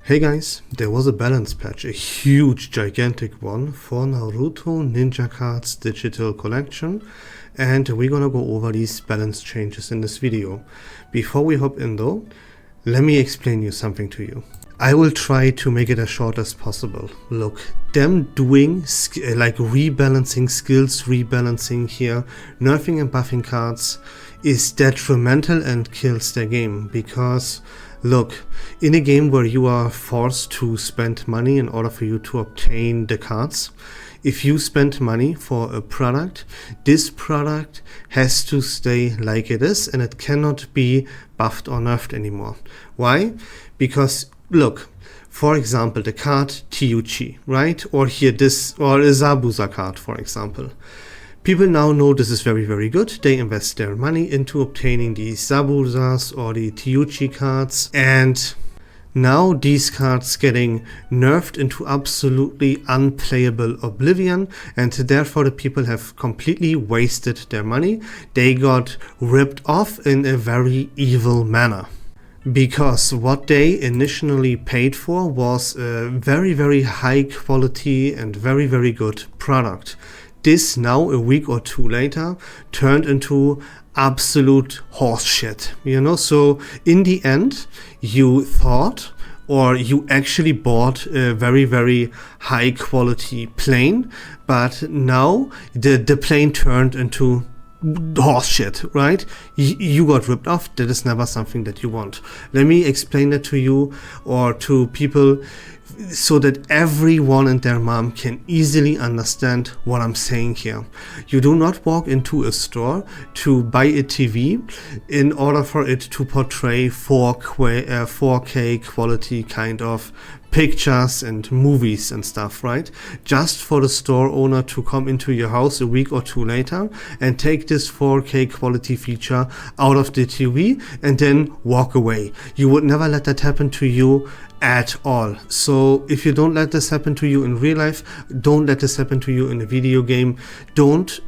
Hey guys, there was a balance patch, a huge gigantic one for Naruto Ninja Cards Digital Collection, and we're gonna go over these balance changes in this video. Before we hop in though, let me explain you something to you. I will try to make it as short as possible. Look, them doing like rebalancing skills, rebalancing here, nerfing and buffing cards is detrimental and kills their game, because look, in a game where you are forced to spend money in order for you to obtain the cards, if you spend money for a product, this product has to stay like it is and it cannot be buffed or nerfed anymore. Why? Because look, for example, the card TUG, right? Or here this, or a Zabuza card, for example. People now know this is very, very good. They invest their money into obtaining these Zabuzas or the TUG cards, and now these cards getting nerfed into absolutely unplayable oblivion, and therefore the people have completely wasted their money. They got ripped off in a very evil manner. Because what they initially paid for was a very, very high quality and very, very good product. This now, a week or two later, turned into absolute horse shit, you know? So in the end, you thought, or you actually bought a very, very high quality plane, but now the plane turned into horse shit, right? You got ripped off. That is never something that you want. Let me explain that to you or to people so that everyone and their mom can easily understand what I'm saying here. You do not walk into a store to buy a TV in order for it to portray 4K quality kind of pictures and movies and stuff, right? Just for the store owner to come into your house a week or two later and take this 4K quality feature out of the TV and then walk away. You would never let that happen to you at all. So if you don't let this happen to you in real life, don't let this happen to you in a video game. Don't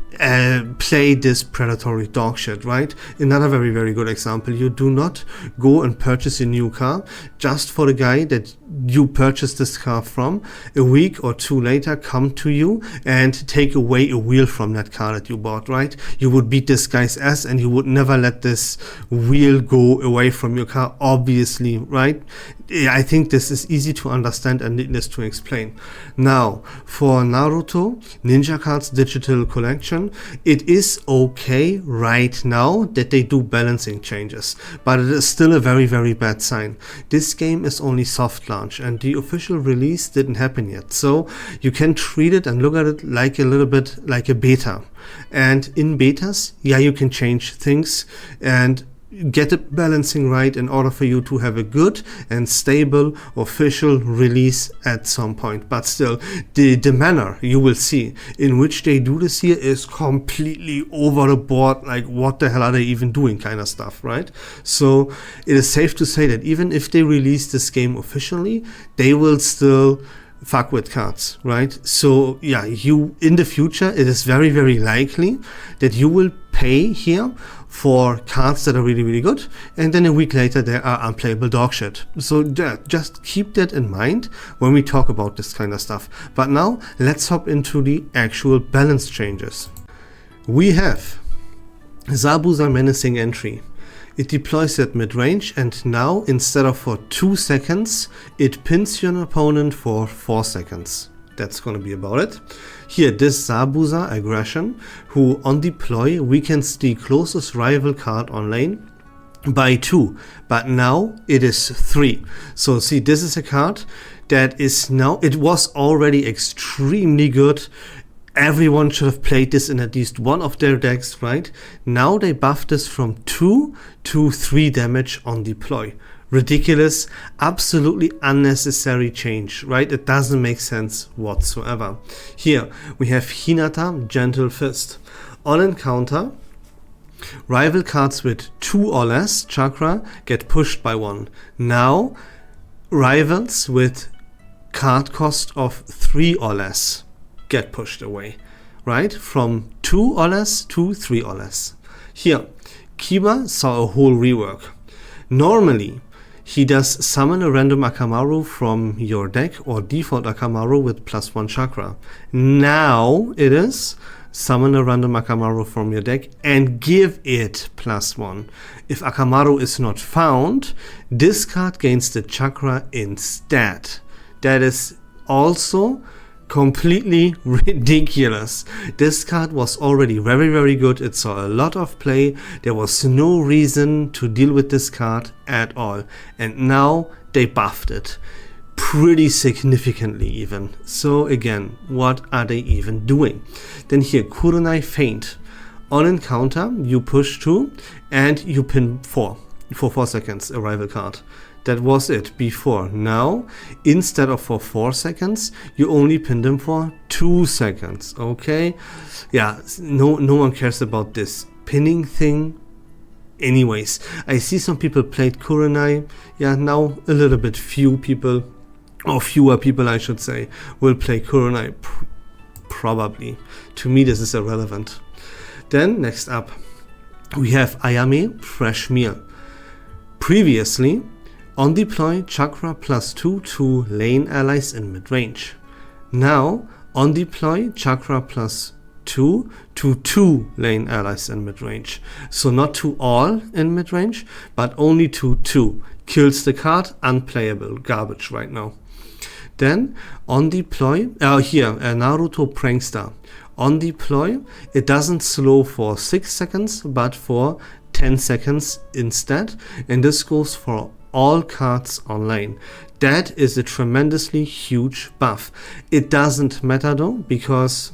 play this predatory dog shit, right? Another very, very good example. You do not go and purchase a new car just for the guy that you purchased this car from a week or two later come to you and take away a wheel from that car that you bought, right? You would beat this guy's ass and you would never let this wheel go away from your car, obviously, right? I think this is easy to understand and needless to explain. Now, for Naruto Ninja Cards Digital Collection, it is okay right now that they do balancing changes, but it is still a very, very bad sign. This game is only soft launch and the official release didn't happen yet, so you can treat it and look at it like a little bit like a beta. And in betas, yeah, you can change things and get the balancing right in order for you to have a good and stable official release at some point. But still, the manner you will see in which they do this here is completely over the board, like what the hell are they even doing kind of stuff, right? So it is safe to say that even if they release this game officially, they will still fuck with cards, right? So yeah, you in the future, it is very, very likely that you will pay here for cards that are really, really good, and then a week later they are unplayable dog shit. So yeah, just keep that in mind when we talk about this kind of stuff. But now let's hop into the actual balance changes. We have Zabuza Menacing Entry. It deploys at mid-range, and now instead of for 2 seconds, it pins your opponent for 4 seconds. That's gonna be about it. Here, this Zabuza Aggression, who on deploy weakens the closest rival card on lane by 2, but now it is 3. So see, this is a card that is now, it was already extremely good. Everyone should have played this in at least one of their decks, right? Now they buffed this from 2 to 3 damage on deploy. Ridiculous, absolutely unnecessary change, right? It doesn't make sense whatsoever. Here we have Hinata Gentle Fist. On encounter, rival cards with 2 or less chakra get pushed by 1. Now rivals with card cost of 3 or less get pushed away, right? From 2 or less to 3 or less. Here, Kiba saw a whole rework. Normally, he does summon a random Akamaru from your deck or default Akamaru with +1 chakra. Now it is summon a random Akamaru from your deck and give it +1. If Akamaru is not found, this card gains the chakra instead. That is also completely ridiculous. This card was already very, very good. It saw a lot of play. There was no reason to deal with this card at all. And now they buffed it pretty significantly even. So again, what are they even doing? Then here, Kurenai Feint. On encounter, you push 2 and you pin 4 for 4 seconds, a rival card. That was it before. Now, instead of for 4 seconds, you only pin them for 2 seconds. Okay? Yeah, no one cares about this pinning thing. Anyways, I see some people played Kurenai. Yeah, now a little bit fewer people, I should say, will play Kurenai. Probably. To me, this is irrelevant. Then, next up, we have Ayame Fresh Meal. Previously, on deploy, chakra +2 to lane allies in mid-range. Now, on deploy, chakra +2 to 2 lane allies in mid-range. So not to all in mid-range, but only to 2. Kills the card, unplayable, garbage right now. Then, on deploy, Naruto Prankster. On deploy, it doesn't slow for 6 seconds, but for 10 seconds instead. And this goes for all cards online. That is a tremendously huge buff. It doesn't matter though, because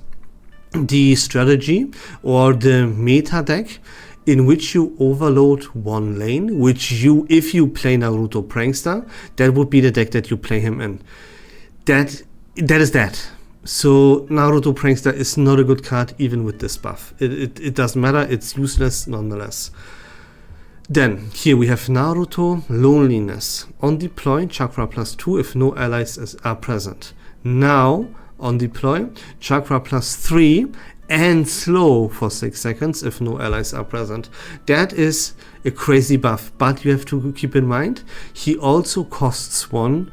the strategy or the meta deck in which you overload one lane, which you, if you play Naruto Prankster, that would be the deck that you play him in. That is that. So Naruto Prankster is not a good card even with this buff. It doesn't matter, it's useless nonetheless. Then, here we have Naruto Loneliness. On deploy, chakra +2 if no allies are present. Now, on deploy, chakra +3 and slow for 6 seconds if no allies are present. That is a crazy buff, but you have to keep in mind, he also costs one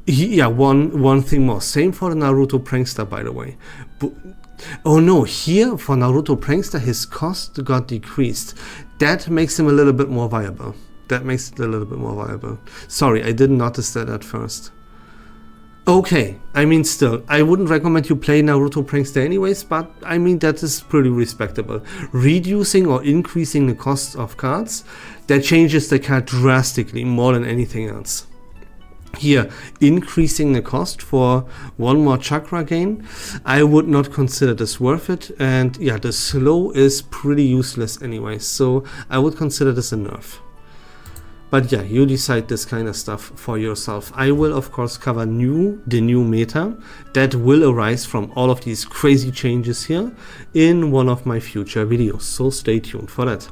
thing more. Same for the Naruto Prankster, by the way. Oh no, here for Naruto Prankster, his cost got decreased. That makes him a little bit more viable. Sorry, I didn't notice that at first. Okay, I mean still, I wouldn't recommend you play Naruto Prankster anyways, but I mean that is pretty respectable. Reducing or increasing the cost of cards, that changes the card drastically more than anything else. Here, increasing the cost for one more chakra gain, I would not consider this worth it. And yeah, the slow is pretty useless anyway, so I would consider this a nerf. But yeah, you decide this kind of stuff for yourself. I will of course cover the new meta that will arise from all of these crazy changes here in one of my future videos, so stay tuned for that.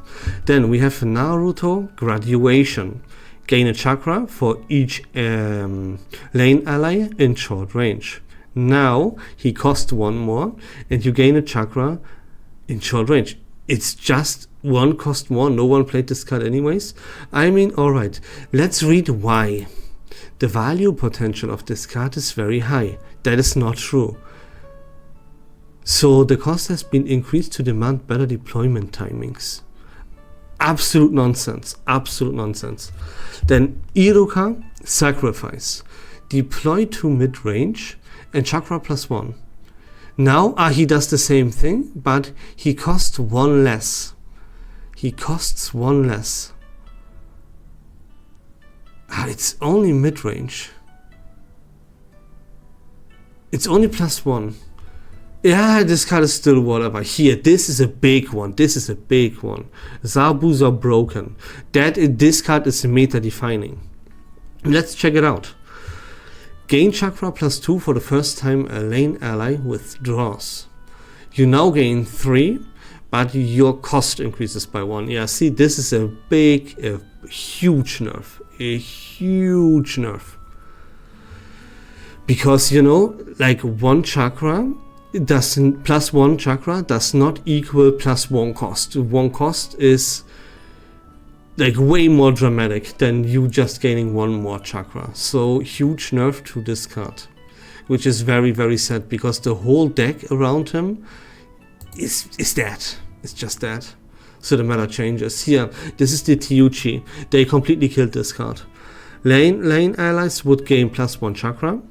Then we have Naruto Graduation. Gain a chakra for each lane ally in short range. Now he costs 1 more and you gain a chakra in short range. It's just 1 cost more. No one played this card anyways. I mean, alright, let's read why. The value potential of this card is very high. That is not true. So the cost has been increased to demand better deployment timings. Absolute nonsense. Then Iruka Sacrifice. Deploy to mid-range and chakra +1. Now he does the same thing, but he costs 1 less. It's only mid-range. It's only +1. Yeah, this card is still whatever. Here, this is a big one. Zabus are broken. This card is meta defining. Let's check it out. Gain chakra +2 for the first time a lane ally withdraws. You now gain 3, but your cost increases by 1. Yeah, see, this is a huge nerf. Because, you know, like +1 chakra does not equal +1 cost. 1 cost is like way more dramatic than you just gaining one more chakra. So huge nerf to this card, which is very, very sad, because the whole deck around him is dead. It's just dead. So the meta changes. Here, this is the Tyuchi. They completely killed this card. Lane allies would gain +1 chakra.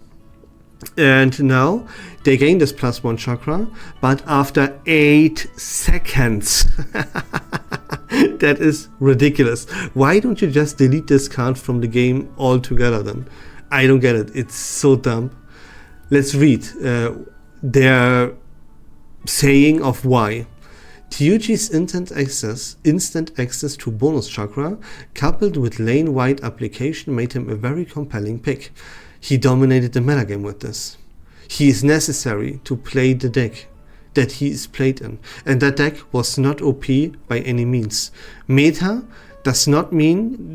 And now they gain this +1 chakra, but after 8 seconds. That is ridiculous. Why don't you just delete this card from the game altogether then? I don't get it. It's so dumb. Let's read their saying of why. Tyuchi's instant access to bonus chakra, coupled with lane-wide application, made him a very compelling pick. He dominated the metagame with this. He is necessary to play the deck that he is played in, and that deck was not OP by any means. Meta does not mean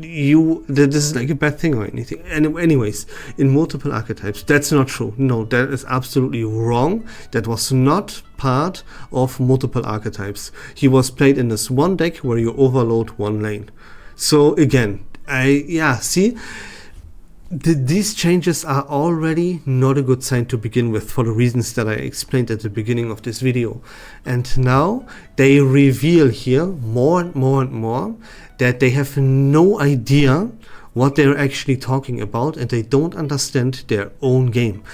that this is like a bad thing or anything. Anyways, in multiple archetypes, that's not true. No, that is absolutely wrong. That was not part of multiple archetypes. He was played in this one deck where you overload one lane. So again, see, these changes are already not a good sign to begin with, for the reasons that I explained at the beginning of this video. And now they reveal here more and more that they have no idea what they're actually talking about, and they don't understand their own game.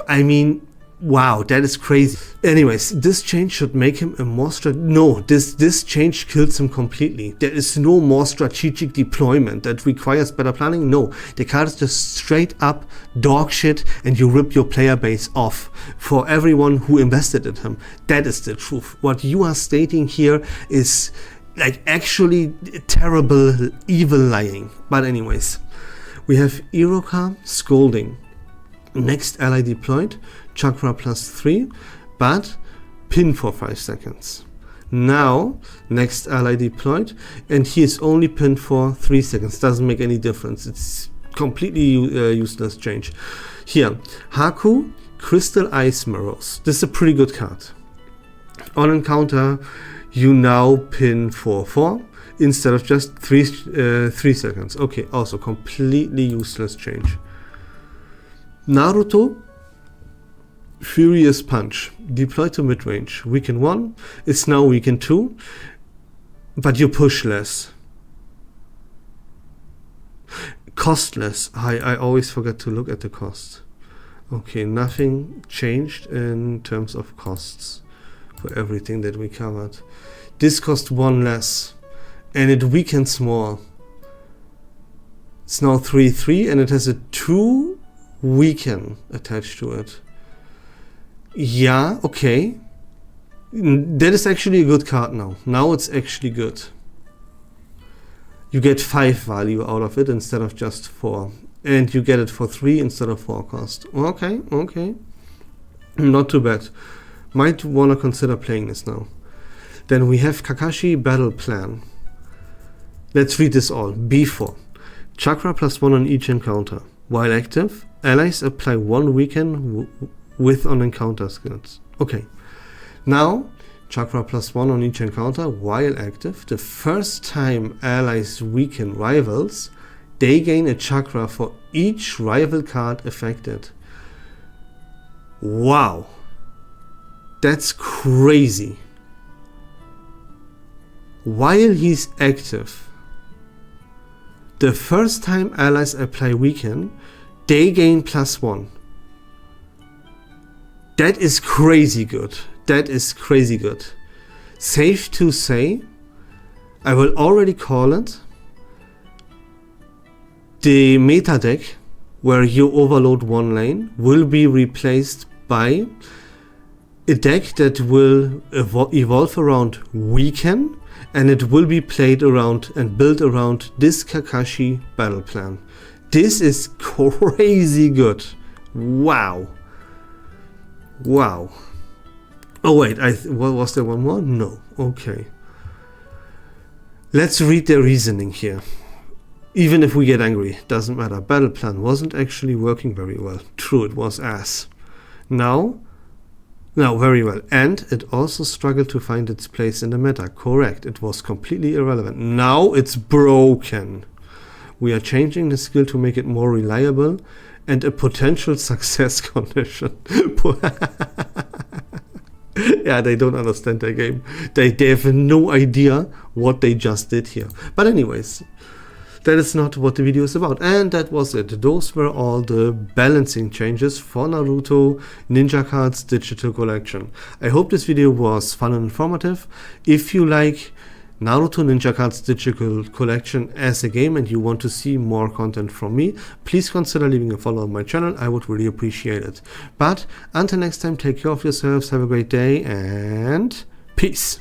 I mean, wow, that is crazy. Anyways, this change should make him a more this change kills him completely. There is no more strategic deployment that requires better planning. No, the card is just straight up dog shit, and you rip your player base off for everyone who invested in him. That is the truth. What you are stating here is like actually terrible, evil lying. But anyways, we have Iroka Scolding. Next ally deployed, chakra +3, but pin for 5 seconds. Now, next ally deployed, and he is only pinned for 3 seconds. Doesn't make any difference. It's completely useless change. Here, Haku, Crystal Ice Mirrors. This is a pretty good card. On encounter, you now pin for 4 instead of just 3 seconds. Okay, also completely useless change. Naruto, Furious Punch, deployed to mid-range. Weaken 1, it's now weaken 2, but you push less. Cost less. I always forget to look at the cost. Okay, nothing changed in terms of costs for everything that we covered. This cost 1 less, and it weakens more. It's now 3/3, and it has a 2 weaken attached to it. Yeah, okay. That is actually a good card now. Now it's actually good. You get 5 value out of it instead of just 4. And you get it for 3 instead of 4 cost. Okay. Not too bad. Might want to consider playing this now. Then we have Kakashi Battle Plan. Let's read this all. B4. Chakra +1 on each encounter. While active, allies apply 1 weaken with on encounter skills. Okay. Now, chakra +1 on each encounter while active. The first time allies weaken rivals, they gain a chakra for each rival card affected. Wow. That's crazy. While he's active, the first time allies apply weaken, they gain +1. That is crazy good. That is crazy good. Safe to say, I will already call it, the meta deck where you overload one lane will be replaced by a deck that will evolve around weaken, and it will be played around and built around this Kakashi battle plan. This is crazy good. Wow. Wow. Oh wait, was there one more? No. Okay. Let's read their reasoning here. Even if we get angry, doesn't matter. Battle plan wasn't actually working very well. True, it was ass. Now, Now, very well. And it also struggled to find its place in the meta. Correct. It was completely irrelevant. Now it's broken. We are changing the skill to make it more reliable and a potential success condition. Yeah, they don't understand their game. They have no idea what they just did here. But anyways, that is not what the video is about. And that was it. Those were all the balancing changes for Naruto Ninja Cards Digital Collection. I hope this video was fun and informative. If you like Naruto Ninja Cards Digital Collection as a game and you want to see more content from me, please consider leaving a follow on my channel. I would really appreciate it. But until next time, take care of yourselves, have a great day, and peace.